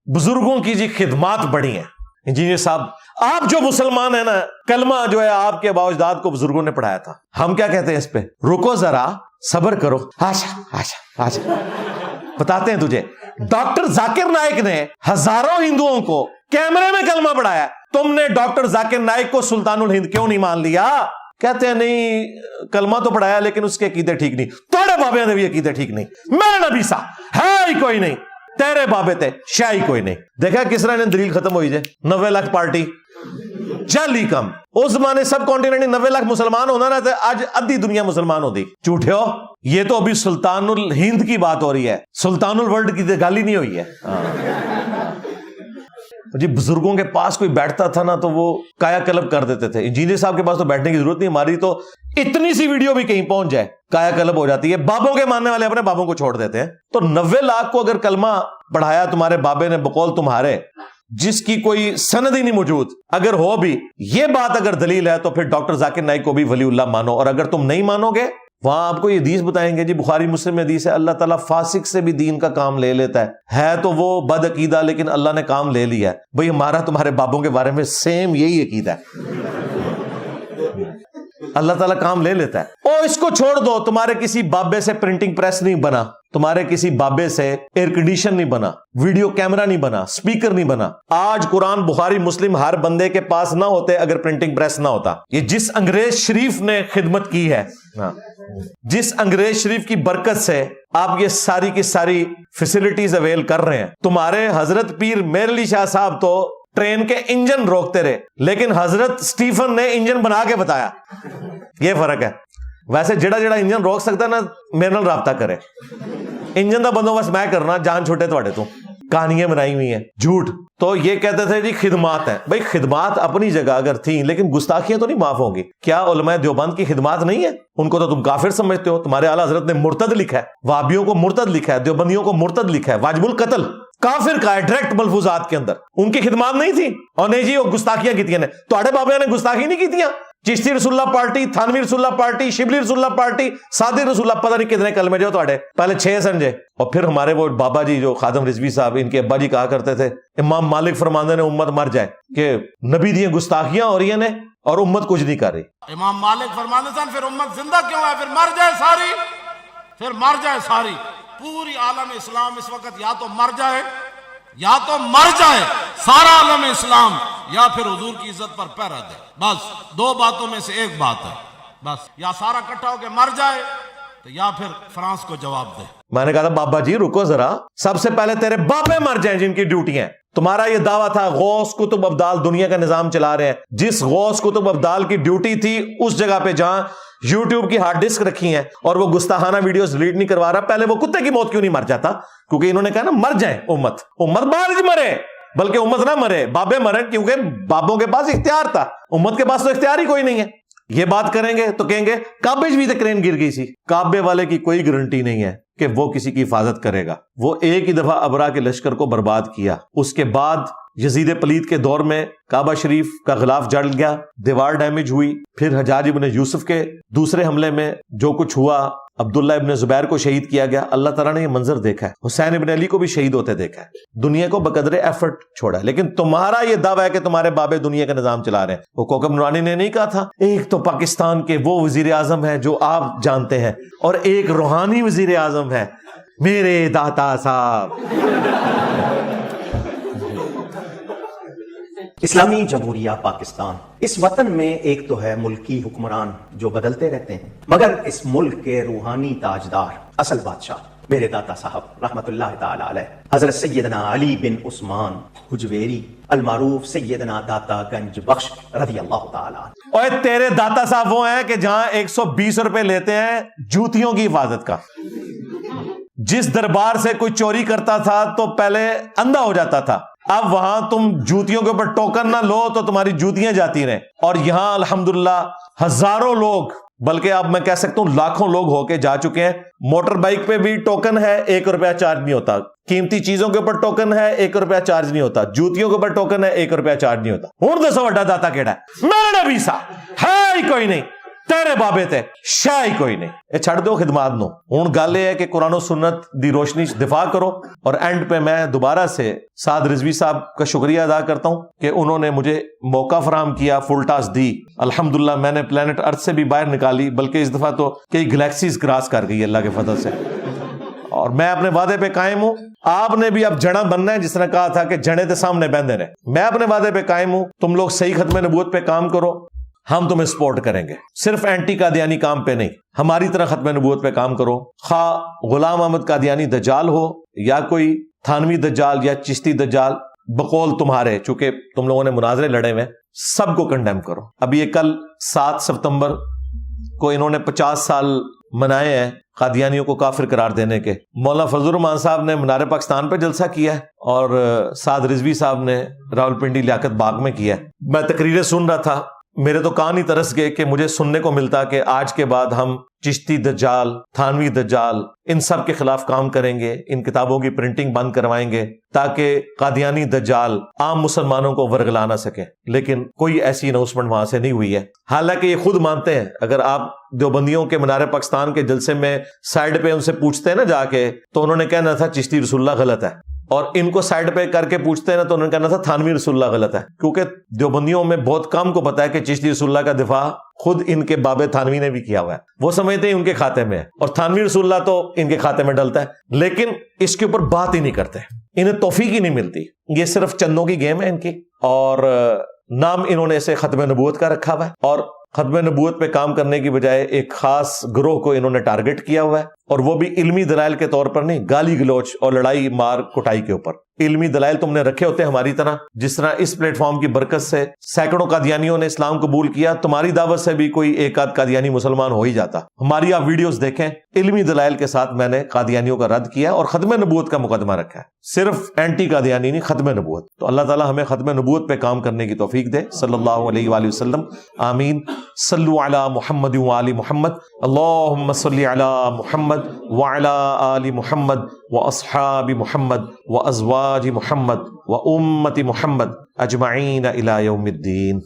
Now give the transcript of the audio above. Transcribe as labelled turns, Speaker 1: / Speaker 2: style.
Speaker 1: बुजुर्गों की जी खिदमात बड़ी हैं। इंजीनियर साहब, आप जो मुसलमान है ना, कलमा जो है आपके बाउजदाद को बुजुर्गों ने पढ़ाया था। हम क्या कहते हैं इस पे? रुको जरा, सब्र करो। आशा आशा आशा बताते हैं तुझे। डॉक्टर जाकिर नाइक ने हजारों हिंदुओं को कैमरे में कलमा पढ़ाया, तुमने डॉक्टर जाकिर नाइक को सुल्तानुल हिंद क्यों नहीं मान लिया? कहते हैं नहीं, कलमा तो पढ़ाया लेकिन उसके अकीदे ठीक नहीं। तोड़े बाबे ने भी अकीदे ठीक नहीं। मेरा नबी सा है ही कोई नहीं, तेरे बाबे थे शाही कोई नहीं। देखा किस तरह ने दलील खत्म हुई जे। 90 लाख पार्टी जाली कम। उस जमाने सब कॉन्टिनेंट 90 लाख मुसलमान होना ना, आज आधी दुनिया मुसलमान होती। झूठे हो, ये तो अभी सुल्तानुल हिंद की बात हो रही है, सुल्तानुल वर्ल्ड की गाली नहीं हुई है। जी बुजुर्गों के पास कोई बैठता था ना तो वो काया कलब कर देते थे। इंजीनियर साहब के पास तो बैठने की जरूरत नहीं, हमारी तो इतनी सी वीडियो भी कहीं पहुंच जाए काया कलब हो जाती है। बाबों के मानने वाले अपने बाबों को छोड़ देते हैं। तो 90 लाख को अगर कलमा पढ़ाया तुम्हारे बाबे ने बकौल तुम्हारे, जिसकी कोई सनद ही नहीं मौजूद, अगर हो भी ये बात अगर दलील है तो फिर डॉक्टर जाकिर नाइक को भी वलीउल्लाह मानो। और अगर तुम नहीं मानोगे, वहां आपको ये हदीस बताएंगे जी, बुखारी मुस्लिम में हदीस है, अल्लाह ताला फासिक से भी दीन का काम ले लेता है तो वो बद अकीदा, लेकिन अल्लाह ने काम ले लिया है। भाई हमारा तुम्हारे बाबों के बारे में सेम यही अकीदा है, अल्लाह ताला काम ले लेता है। ओ इसको छोड़ दो, तुम्हारे किसी बाबे से प्रिंटिंग प्रेस नहीं बना, तुम्हारे किसी बाबे से एयर कंडीशन नहीं बना, वीडियो कैमरा नहीं बना, स्पीकर नहीं बना। आज कुरान बुखारी मुस्लिम हर बंदे के पास ना होते अगर प्रिंटिंग प्रेस ना होता। ये जिस अंग्रेज शरीफ ने खिदमत की है, जिस अंग्रेज शरीफ की बरकत से आप ये सारी की सारी फैसिलिटीज अवेल कर रहे हैं। तुम्हारे हजरत पीर मेर अली शाह साहब तो ट्रेन के इंजन रोकते रहे, लेकिन हजरत स्टीफन ने इंजन बना के बताया। ये फर्क है। वैसे जेड़ा जेड़ा इंजन रोक सकता है ना, मेरे नाल राब्ता करे। इंजन का बंदोबस्त मैं करना, जान छोटे थोड़े तो। कहानियां बनाई हुई हैं, झूठ। तो ये कहते थे जी खिदमात है। भाई खिदमात अपनी जगह अगर थी, लेकिन गुस्ताखियां तो नहीं माफ होंगी। क्या उलमा देवबंद की खिदमात नहीं है? उनको तो तुम काफिर समझते हो। तुम्हारे आला हजरत ने मुर्तद लिखा है, वाबियों को मुर्तद लिखा है, देवबंदियों को मुर्तद लिखा है, वाजिबुल कत्ल काफिर का है डायरेक्ट मलफूजात के अंदर। उनकी खिदमात नहीं थी। और नहीं जी वो गुस्ताखियां की ने, तो बाबा ने गुस्ताखी नहीं की। चिश्ती रसूलुल्लाह पार्टी, थानवी रसूलुल्लाह पार्टी, शिबली रसूलुल्लाह पार्टी, सादिक रसूलुल्लाह, पता नहीं कितने कलमे जो तो पहले 6 समझे। और फिर हमारे वो बाबा जी जो खादम रिजवी साहब, इनके अब्बा जी कहा करते थे, इमाम मालिक फरमांदे ने उम्मत मर जाए कि नबी दी गुस्ताखियां हो रही ने और उम्मत कुछ नहीं कर रही।
Speaker 2: इमाम मालिक फरमांदे सन फिर उम्मत जिंदा क्यों है? फिर मर जाए सारी, फिर मर जाए सारी। पूरी आलम इस्लाम इस वक्त या तो मर जाए, या तो मर जाए सारा आलम इस्लाम, या फिर हुजूर की इज्जत पर पैरा दे। बस 2 बातों में से एक बात है। बस या सारा इकट्ठा होकर मर जाए, तो या फिर फ्रांस को जवाब दे।
Speaker 1: मैंने कहा था बाबा जी रुको जरा, सबसे पहले तेरे बापे मर जाएं जिनकी ड्यूटी है। तुम्हारा ये दावा था गौस कुतुब अब्दाल दुनिया का निजाम चला रहे हैं। जिस गौस कुतुब अब्दाल की ड्यूटी थी उस जगह पे जहां यूट्यूब की हार्ड डिस्क रखी है और वो गुस्ताहाना वीडियोस डिलीट नहीं करवा रहा, पहले वो कुत्ते की मौत क्यों नहीं मर जाता? क्योंकि इन्होंने कहा ना मर जाए उम्मत बाद ही मरे, बल्कि उम्मत ना मरे, बाबे मरे, क्योंकि बाबों के पास इख्तियार था, उम्मत के पास तो इख्तियार ही कोई नहीं है। ये बात करेंगे तो कहेंगे काबे भी तो क्रेन गिर गई सी। काबे वाले की कोई गारंटी नहीं है कि वो किसी की हिफाजत करेगा। वो एक ही दफा अबरा के लश्कर को बर्बाद किया, उसके बाद यजीद पलीद के दौर में काबा शरीफ का गिलाफ जल गया, दीवार डैमेज हुई। फिर हज्जाज इब्न यूसुफ के दूसरे हमले में जो कुछ हुआ, अब्दुल्ला इब्न जुबैर को शहीद किया गया। अल्लाह ताला ने ये मंजर देखा है, हुसैन इब्न अली को भी शहीद होते देखा है, दुनिया को बकदरे एफर्ट छोड़ा है। लेकिन तुम्हारा ये दावा है कि तुम्हारे बाबे दुनिया का निजाम चला रहे हैं। वो कोकब नूरानी ने नहीं कहा था एक तो पाकिस्तान के वो वजीर आजम है जो आप जानते हैं, और एक रूहानी वजीर आजम है मेरे दाता साहब।
Speaker 3: इस्लामी जमहूरिया पाकिस्तान, इस वतन में एक तो है मुल्की हुक्मरान जो बदलते रहते हैं, मगर इस मुल्क के रूहानी ताजदार असल बादशाह मेरे दाता साहब रहमतुल्लाह ताला अलैह हजरत सैयदना अली बिन उस्मान हुजवेरी अलमारूफ सैयदना दाता गंज बख्श रज़ी अल्लाह ताला।
Speaker 1: और तेरे दाता साहब वो हैं कि जहां 120 रुपए लेते हैं जूतियों की हिफाजत का। जिस दरबार से कोई चोरी करता था तो पहले अंधा हो जाता था, अब वहां तुम जूतियों के ऊपर टोकन ना लो तो तुम्हारी जूतियां जाती रहे। और यहां अल्हम्दुलिल्लाह हजारों लोग, बल्कि अब मैं कह सकता हूं लाखों लोग होके जा चुके हैं। मोटर बाइक पे भी टोकन है, 1 रुपया चार्ज नहीं होता। कीमती चीजों के ऊपर टोकन है, 1 रुपया चार्ज नहीं होता। जूतियों के ऊपर टोकन है, 1 रुपया चार्ज नहीं होता। हुण दसो वड्डा दाता केड़ा है? मेरा नबी सा है ही कोई नहीं, تیرے بابے تے شاہ ہی کوئی نہیں. یہ چھڑ دو خدمات نو. ہن گل یہ ہے کہ قرآن و سنت دی روشنی دفاع کرو. اور اینڈ پہ میں دوبارہ سے سعد رضوی صاحب کا شکریہ ادا کرتا ہوں کہ انہوں نے مجھے موقع فراہم کیا, فل ٹاس دی. الحمدللہ میں نے پلانٹ ارتھ سے بھی باہر نکالی, بلکہ اس دفعہ تو کئی گلیکسیز کراس کر گئی اللہ کے فضل سے. اور میں اپنے وعدے پہ قائم ہوں. آپ نے بھی اب جڑا بننا ہے, جس نے کہا تھا کہ جڑے تے سامنے بہندے رہے. میں اپنے وعدے پہ قائم ہوں. تم لوگ صحیح ختم نبوت پہ کام کرو, ہم تمہیں سپورٹ کریں گے. صرف اینٹی قادیانی کام پہ نہیں, ہماری طرح ختم نبوت پہ کام کرو. خواہ غلام احمد قادیانی دجال ہو یا کوئی تھانوی دجال یا چشتی دجال, بقول تمہارے, چونکہ تم لوگوں نے مناظرے لڑے ہوئے, سب کو کنڈیم کرو. ابھی یہ کل 7 ستمبر کو انہوں نے 50 سال منائے ہیں قادیانیوں کو کافر قرار دینے کے. مولانا فضل الرحمان صاحب نے منار پاکستان پہ جلسہ کیا ہے اور سعد رضوی صاحب نے راولپنڈی لیاقت باغ میں کیا ہے. میں تقریریں سن رہا تھا, میرے تو کان ہی ترس گئے کہ مجھے سننے کو ملتا کہ آج کے بعد ہم چشتی دجال, تھانوی دجال, ان سب کے خلاف کام کریں گے, ان کتابوں کی پرنٹنگ بند کروائیں گے تاکہ قادیانی دجال عام مسلمانوں کو ورگلا نہ سکے. لیکن کوئی ایسی اناؤنسمنٹ وہاں سے نہیں ہوئی ہے. حالانکہ یہ خود مانتے ہیں. اگر آپ دیوبندیوں کے منار پاکستان کے جلسے میں سائڈ پہ ان سے پوچھتے ہیں نا جا کے, تو انہوں نے کہنا تھا چشتی رسول اللہ غلط ہے. اور ان کو سائڈ پہ کر کے پوچھتے ہیں نا تو انہوں نے کہنا تھا تھانوی رسول اللہ غلط ہے. کیونکہ دیوبندیوں میں بہت کم کو پتا ہے کہ چشتی رسول اللہ کا دفاع خود ان کے بابے تھانوی نے بھی کیا ہوا ہے. وہ سمجھتے ہیں ان کے کھاتے میں ہے, اور تھانوی رسول اللہ تو ان کے کھاتے میں ڈلتا ہے, لیکن اس کے اوپر بات ہی نہیں کرتے. انہیں توفیق ہی نہیں ملتی. یہ صرف چندوں کی گیم ہے ان کی, اور نام انہوں نے اسے ختم نبوت کا رکھا ہوا ہے. اور ختم نبوت پہ کام کرنے کی بجائے ایک خاص گروہ کو انہوں نے ٹارگٹ کیا ہوا ہے, اور وہ بھی علمی دلائل کے طور پر نہیں, گالی گلوچ اور لڑائی مار کٹائی کے اوپر. علمی دلائل تم نے رکھے ہوتے ہیں ہماری طرح, جس طرح اس پلیٹ فارم کی برکت سے سینکڑوں قادیانیوں نے اسلام قبول کیا. تمہاری دعوت سے بھی کوئی ایک آدھ قادیانی مسلمان ہو ہی جاتا. ہماری آپ ویڈیوز دیکھیں, علمی دلائل کے ساتھ میں نے قادیانیوں کا رد کیا اور ختم نبوت کا مقدمہ رکھا ہے. صرف اینٹی قادیانی نہیں, ختم نبوت. تو اللہ تعالیٰ ہمیں ختم نبوت پہ کام کرنے کی توفیق دے. صلی اللہ علیہ وآلہ وسلم. آمین. صلو علی محمد وآل محمد. اللہم صلی علی محمد وعلی آل محمد واصحاب محمد وازواج محمد وامت محمد اجمعین الی یوم الدین.